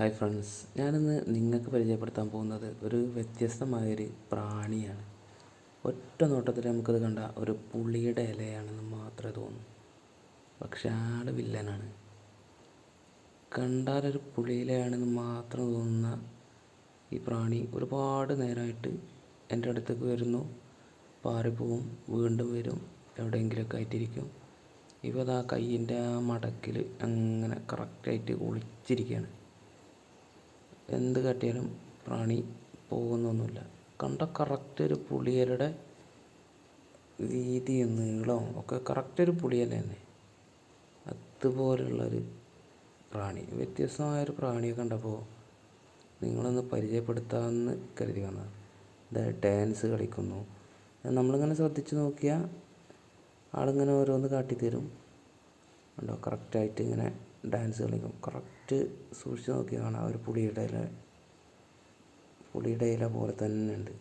Hi friends, ഞാനിന്ന് നിങ്ങൾക്ക് പരിചയപ്പെടുത്താൻ പോകുന്നത് ഒരു വ്യത്യസ്തമായൊരു പ്രാണിയാണ്. ഒറ്റ നോട്ടത്തിൽ നമുക്കത് കണ്ട ഒരു പുളിയുടെ ഇലയാണെന്ന് മാത്രമേ തോന്നൂ. പക്ഷെ ആൾ വില്ലനാണ്. കണ്ടാലൊരു പുളിയിലയാണെന്ന് മാത്രം തോന്നുന്ന ഈ പ്രാണി ഒരുപാട് നേരമായിട്ട് എൻ്റെ അടുത്തേക്ക് വരുന്നു, പാറിപ്പോവും, വീണ്ടും വരും, എവിടെയെങ്കിലുമൊക്കെ ആയിട്ടിരിക്കും. ഇപ്പോൾ അത് ആ കയ്യിൻ്റെ ആ മടക്കിൽ അങ്ങനെ കറക്റ്റായിട്ട് ഒളിച്ചിരിക്കുകയാണ്. എന്ത് കാട്ടിയാലും പ്രാണി പോകുന്നൊന്നുമില്ല. കണ്ട കറക്റ്റ് ഒരു പുളിയിലയുടെ വീതിയും നീളവും ഒക്കെ കറക്റ്റ് ഒരു പുളിയില തന്നെ. അതുപോലുള്ളൊരു പ്രാണി, വ്യത്യസ്തമായൊരു പ്രാണിയെ കണ്ടപ്പോൾ നിങ്ങളൊന്ന് പരിചയപ്പെടുത്താമെന്ന് കരുതി വന്നതാണ്. ഇത് ഡാൻസ് കളിക്കുന്നു. നമ്മളിങ്ങനെ ശ്രദ്ധിച്ച് നോക്കിയാൽ ആളിങ്ങനെ ഓരോന്ന് കാട്ടിത്തരും. ഉണ്ടോ, കറക്റ്റായിട്ട് ഇങ്ങനെ ഡാൻസ് കളിക്കും. കറക്റ്റ് സൂക്ഷിച്ച് നോക്കിയാൽ കാണാം, ഒരു പുളിയുടെ ഇല പോലെ തന്നെ ഉണ്ട്.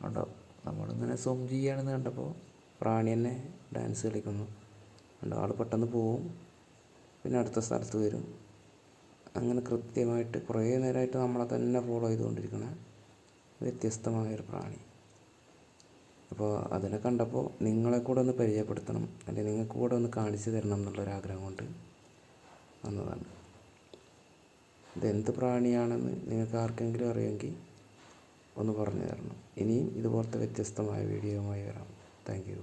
ഉണ്ടോ, നമ്മളിങ്ങനെ സൂം ചെയ്യുകയാണെന്ന് കണ്ടപ്പോൾ പ്രാണി തന്നെ ഡാൻസ് കളിക്കുന്നു. ഉണ്ടോ, ആൾ പെട്ടെന്ന് പോവും, പിന്നെ അടുത്ത സ്ഥലത്ത് വരും. അങ്ങനെ കൃത്യമായിട്ട് കുറേ നേരമായിട്ട് നമ്മളെ തന്നെ ഫോളോ ചെയ്തുകൊണ്ടിരിക്കുന്ന വ്യത്യസ്തമായൊരു പ്രാണി. അപ്പോൾ അതിനെ കണ്ടപ്പോൾ നിങ്ങളെ കൂടെ ഒന്ന് പരിചയപ്പെടുത്തണം, അല്ലെങ്കിൽ നിങ്ങൾക്ക് കൂടെ ഒന്ന് കാണിച്ചു തരണം എന്നുള്ളൊരാഗ്രഹം കൊണ്ട് വന്നതാണ്. ഇതെന്ത് പ്രാണിയാണെന്ന് നിങ്ങൾക്ക് ആർക്കെങ്കിലും അറിയുമെങ്കിൽ ഒന്ന് പറഞ്ഞു തരണം. ഇനിയും ഇതുപോലത്തെ വ്യത്യസ്തമായ വീഡിയോയുമായി വരാം. Thank you.